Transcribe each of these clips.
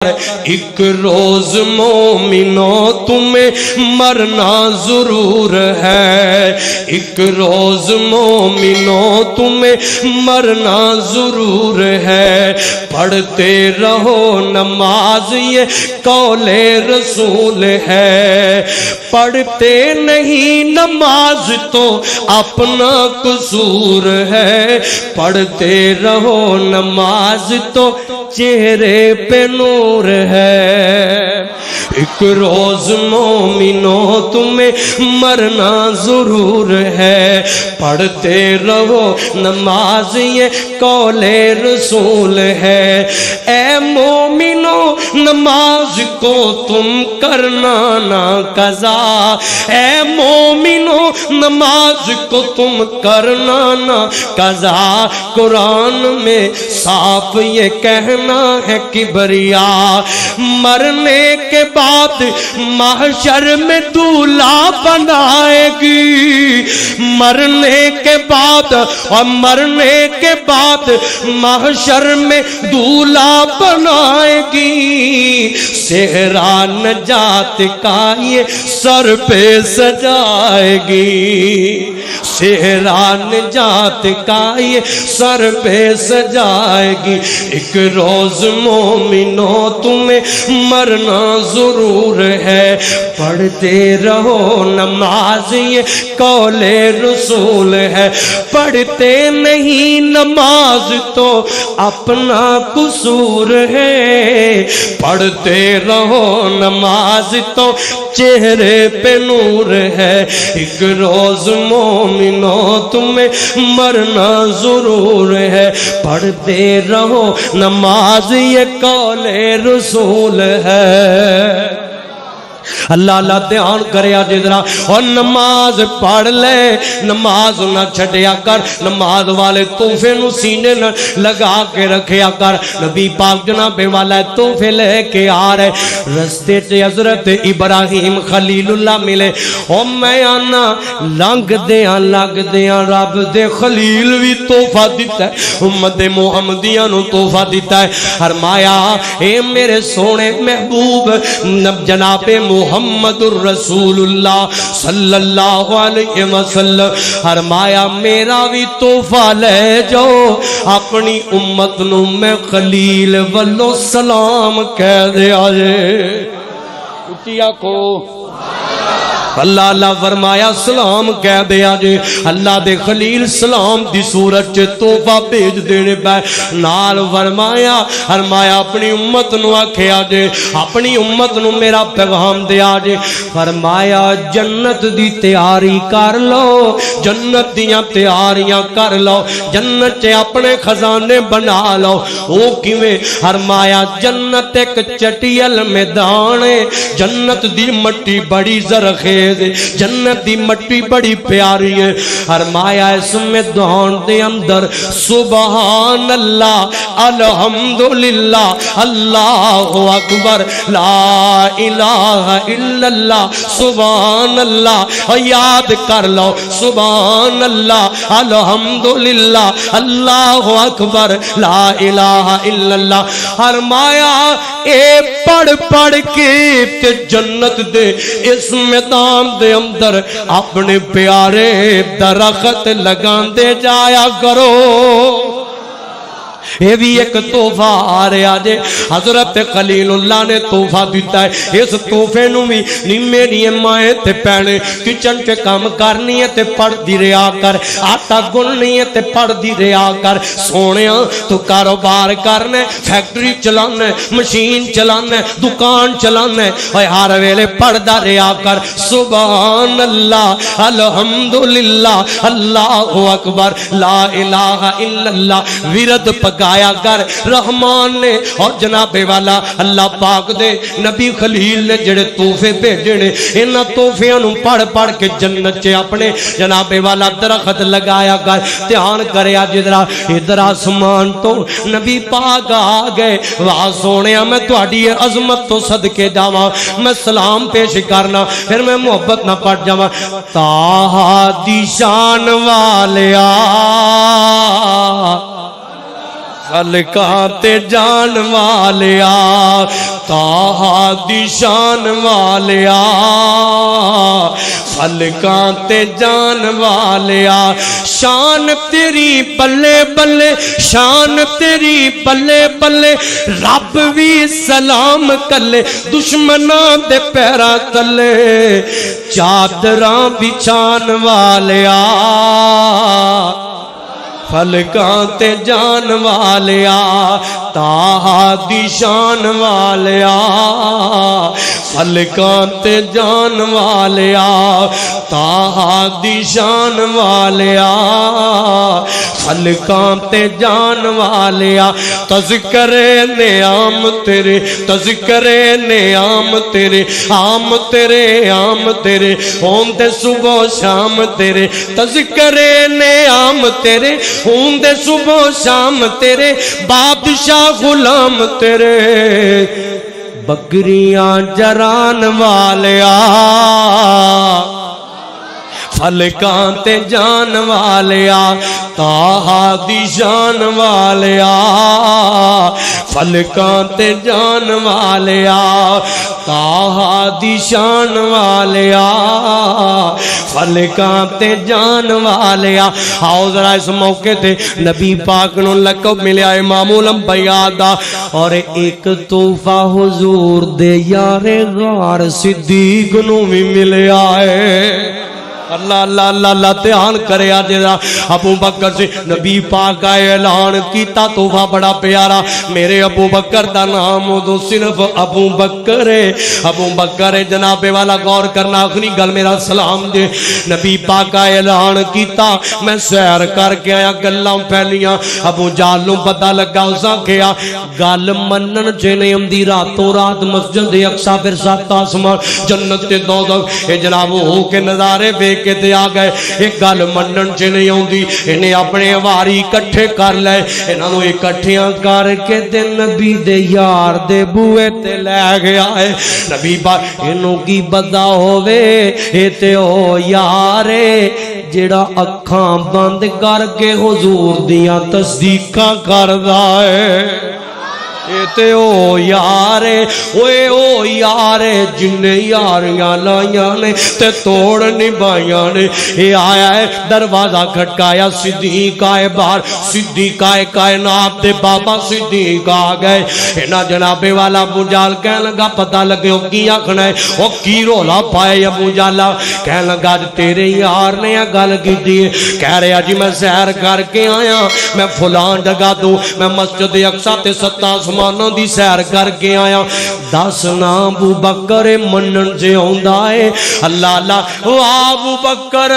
ایک روز مومنوں تمہیں مرنا ضرور ہے، ایک روز مومنوں تمہیں مرنا ضرور ہے، پڑھتے رہو نماز یہ قول رسول ہے، پڑھتے نہیں نماز تو اپنا قصور ہے، پڑھتے رہو نماز تو چہرے پہ نور ہے، ایک روز مومنوں تمہیں مرنا ضرور ہے، پڑھتے رہو نماز یہ قول رسول ہے، اے مومنوں نماز کو تم کرنا نہ قضا، اے مومنوں نماز کو تم کرنا نہ قضا، قرآن میں صاف یہ کہنا ہے کبریا، مرنے کے بعد محشر میں دولہا بنائے گی، مرنے کے بعد اور مرنے کے بعد محشر میں دولہا بنائے گی، صحرا نجات کا یہ سر پہ سجائے گی، صحرا نجات کا یہ سر پہ سجائے گی، ایک روز مومنوں تمہیں مرنا ضرور ہے، پڑھتے رہو نماز یہ قول رسول ہے، پڑھتے نہیں نماز تو اپنا قصور ہے، پڑھتے رہو نماز تو چہرے پہ نور ہے، ایک روز مومنوں تمہیں مرنا ضرور ہے، پڑھتے رہو نماز یہ قول رسول ہے۔ اللہ اللہ دھیان کرے آج ذرا، اور نماز پڑھ لے، نماز نہ چھڑیا کر، نماز والے تحفے نو سینے نہ لگا کے رکھیا کر، نبی پاک جناب والا تحفے لے کے آ رہے، رستے سے حضرت ابراہیم خلیل اللہ ملے، او میں آنا لنگ دیاں رب دے خلیل بھی تحفہ دیتا ہے، امت محمدیہ نو تحفہ دیتا ہے، فرمایا اے میرے سونے محبوب جناب محمد الرسول اللہ صلی اللہ علیہ وسلم، فرمایا میرا بھی تحفہ لے جاؤ، اپنی امت نو میں خلیل والو سلام کہہ دے آجے، اٹھیا کو اللہ اللہ فرمایا سلام کہہ دیا جے، اللہ دے خلیل سلام دی صورت چے تحفہ بھیج دینے پہ، نال فرمایا اپنی امت نو آکھیا جے، اپنی امت نو میرا پیغام دیا جے، فرمایا جنت دی تیاری کر لو، جنت دیاں تیاریاں کر لو، جنت چے اپنے خزانے بنا لو، او کیویں؟ فرمایا جنت ایک چٹیل میدان ہے، جنت دی مٹی بڑی زرخیز، جنت دی مٹی بڑی پیاری ہے، فرمایا اس میدان دے اندر سبحان اللہ الحمدللہ اللہ اکبر لا الہ الا اللہ سبحان اللہ، یاد کر لو سبحان اللہ الحمدللہ اللہ اکبر لا الہ الا اللہ، فرمایا اے پڑھ پڑھ کے تے جنت دے اس میدان دے اندر اپنے پیارے درخت لگان دے جایا کرو، یہ بھی ایک تحفہ آ رہا جے، حضرت خلیل اللہ نے تحفہ دیتا ہے، اس تحفے نو بھی نیمے نیے مائیں تے پینے، کچن کے کام کرنی ہے تے پڑھ دی رہا کر، آٹا گننی ہے تے پڑھ دی رہا کر، سونیا تو کاروبار کرنے، فیکٹری چلانے، مشین چلانے، دکان چلانے، اور ہر ویلے پڑھ دا رہا کر سبحان اللہ الحمدللہ اللہ اکبر لا الہ الا اللہ، ورد پکایا کر، رحمان نے اور جناب والا اللہ پاک دے نبی خلیل نے جڑے تحفے بھیجے نے، انہاں تحفیاں نو پڑھ پڑھ کے جنت چے اپنے جناب والا درخت لگایا کر، دھیان کریا جدرا ادھر آسمان تو نبی پاک آ گئے، واہ سونیا میں تہاڈی عظمت تو صدقے جاواں، میں سلام پیش کرنا پھر میں محبت نہ پڑھ جاواں، تاہا دی شان والیا فلکاں تے جان والیا طٰہٰ دی شان والیا فلکاں تے جان والیا شان تیری بلے بلے شان تیری بلے بلے رب بھی سلام کلے دشمناں دے پیراں تلے چادراں بچھان والیا فلکاں تے جان والیا طٰہٰ دی شان والیا فلکاں تے جان والیا طٰہٰ دی شان والیا فلکاں تے جان والیا تذکرے نعام تیرے تذکرے نعام تیرے عام تیرے عام تیرے ہوندے صبح و شام تیرے تذکرے نعام تیرے ہوندے صبح و شام تیرے بادشاہ غلام تیرے بکریاں جران والیا فلکاں تے جان والیا طٰہٰ دی شان والیا فلکاں تے جان والیا طٰہٰ دی شان والیا فلکاں تے جان والیا آؤ ذرا اس موقع تے نبی پاک نو لقب ملیا امام الانبیاء دا اور ایک تحفہ حضور دے یار غار صدیق نو بھی ملیا ہے اللہ اللہ اللہ اللہ دھیان کرے آج ابو بکر سے نبی پاک کا اعلان کیتا تحفہ بڑا پیارا میرے ابو بکر دا نام دو صرف ابو بکر ہے ابو بکر ہے جناب والا غور کرنا آخری گل میرا سلام دے نبی پاک کا اعلان کیتا میں سیر کر کے آیا گلاں پھیلیاں ابو جہل نوں پتہ لگا اساں کیا گل منن چ نہیں ہوندی راتوں رات مسجد اقصی پھر سات آسمان جنت تے دوزخ اے جناب ہو کے نظارے بے کے تے آ گئے ایک گل منن چ نہیں ہوندی انہیں اپنے واری اکٹھے کر لے انہاں نوں اکٹھیاں کر کے تے نبی دے یار دے بوئے تے لے گیا ہے نبی پاک انہوں کی بدا ہووے اے تے او یارے جڑا اکھاں بند کر کے حضور دیاں تصدیقاں کردا ہے اے تے او یارے اوے او یارے جن یاریاں لائیاں نے تے توڑ نبھائیاں نے اے آیا ہے دروازہ کھٹکایا صدیق آئے باہر صدیق آئے کائنات دے بابا صدیق آ گئے اینا جناب والا ابو جہل کہنے لگا پتہ لگے وہ کی آکھنا ہے وہ کی رولا پائے ابو جہل کہنے لگا تیرے یار نے یہ گل کی دیئے کہہ رہا جی میں سیر کر کے آیا میں فلان جگہ دوں میں مسجد اقصی تے ست آسمانوں دی سیر کر کے آیا دس نا ابو بکر منن سے ہوندا ہے اللہ اللہ ابو بکر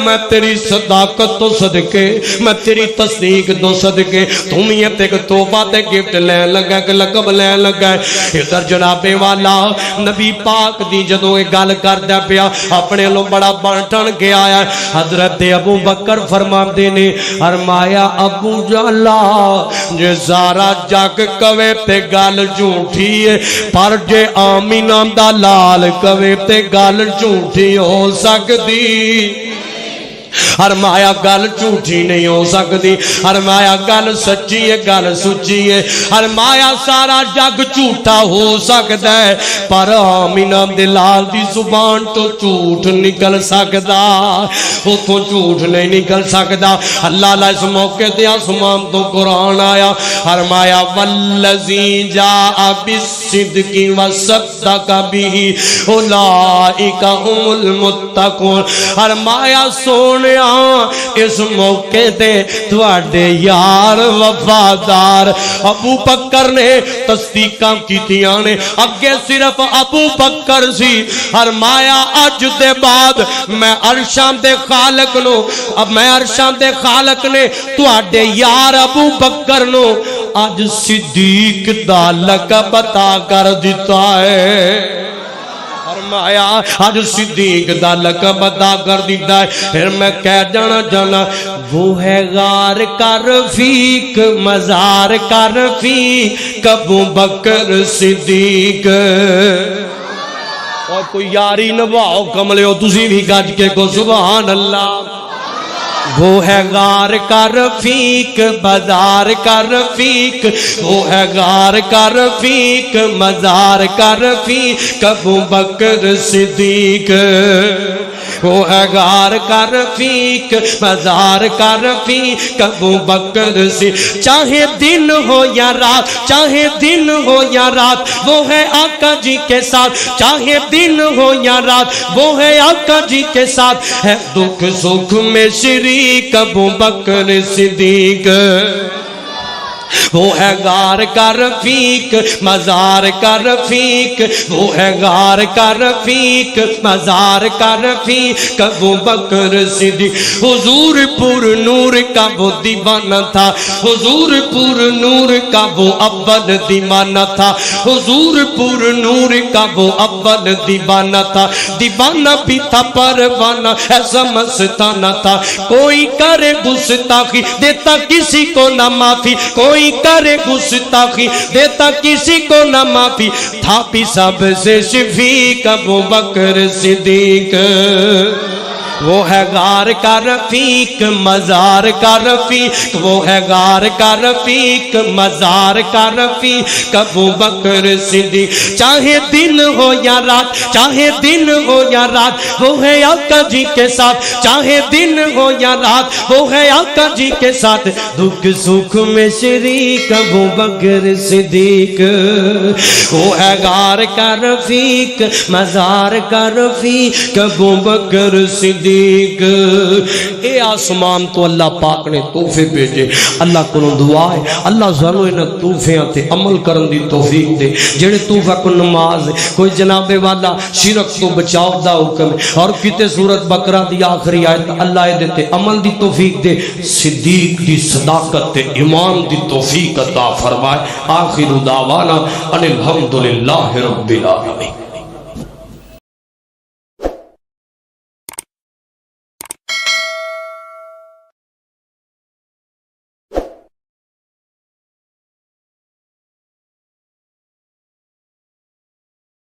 میں تیری صداقت تو صدقے میں تیری تصدیق تو صدقے تم یہ تے تحفہ تے گفٹ لین لگا کہ لقب لین لگا ادھر جناب والا نبی پاک دی جدوں یہ گل کردا پیا اپنے لو بڑا بن ٹن کے آیا حضرت ابو بکر فرماندے نے فرمایا ابو جہل جے سارا جگ کوے تے گل جھوٹھی ہے پر جے آمینہ دا لال کوے تے گل جھوٹھی ہو سکتی فرمایا گل جھوٹی نہیں ہو سکتی فرمایا گل سچی ہے گل سچی ہے فرمایا سارا جگ جھوٹا ہو سکتا ہے پر آمینہ دلال دی زبان تو جھوٹ نکل سکتا وہ تو جھوٹ نہیں نکل سکتا اللہ اللہ اس موقع تے آسمان تو قرآن آیا فرمایا والذی جاء بالصدق وصدق به اولئک هم المتقون فرمایا سونے اس موقع تے تواڈے یار وفادار ابو بکر نے تصدیقاں کیتیاں نے اگے صرف ابو بکر سی فرمایا اج دے بعد میں عرشاں دے خالق نو اب میں عرشاں دے خالق نے تواڈے یار ابو بکر نو اج صدیق دا لقب عطا کر دیتا ہے فرمایا آج صدیق دا لقب عطا کر دیتا ہے پھر میں کہہ جانا وہ ہے غار کا رفیق مزار کا رفیق ابو بکر صدیق اور کوئی یاری نبھاؤ کملے ہو تسی بھی گج کے کو سبحان اللہ وہ ہے غار کا رفیق بازار کا رفیق، وہ ہے غار کا رفیق مزار کا رفیق ابو بکر صدیق، وہ ہے غار کا رفیق مزار کا رفیق ابو بکر صدیق۔ چاہے دن ہو یا رات، چاہے دن ہو یا رات، وہ ہے آقا جی کے ساتھ، چاہے دن ہو یا رات، وہ ہے آقا جی کے ساتھ، ہے دکھ سکھ میں شریک ابو بکر صدیق۔ وہ ہے غار کا رفیق مزار کا رفیق، وہ ہے غار کا رفیق مزار کا رفیق ابو بکر صدیق۔ حضور پر نور کا وہ دیوانہ تھا، حضور پر نور کا وہ اول دیوانہ تھا، حضور پر نور کا وہ اول دیوانہ تھا، دیوانہ بھی تھا پروانہ ایسا مستانہ تھا، کوئی کرے گستاخی دیتا کسی کو نہ معافی، کوئی کرے گستاخی دیتا کسی کو نہ معافی، تھا بھی سب سے شفیق ابو بکر صدیق۔ وہ ہے غار کا رفیق مزار کا رفیق، وہ ہے غار کا رفیق مزار کا رفیق ابو بکر صدیق۔ چاہے دن ہو یا رات، چاہے دن ہو یا رات، وہ ہے آقا جی کے ساتھ، چاہے دن ہو یا رات، وہ ہے آقا جی کے ساتھ، دکھ سکھ میں شریک ابو بکر صدیق۔ وہ ہے غار کا رفیق مزار کا رفیق ابو بکر صدیق۔ اے آسمان تو اللہ پاک نے تحفے بھیجے، اللہ کو دعا ہے اللہ ضرور انہاں تحفیاں تے عمل کرن دی توفیق دے، جڑے تحفہ کو نماز کوئی جناب والا شرک تو بچاؤ دا حکم ہے، اور کتے سورت بقرہ دی آخری آیت اللہ دیتے عمل دی توفیق دے، صدیق دی صداقت تے ایمان دی توفیق عطا فرمائے۔ آخر دعوانا ان الحمدللہ رب العالمین۔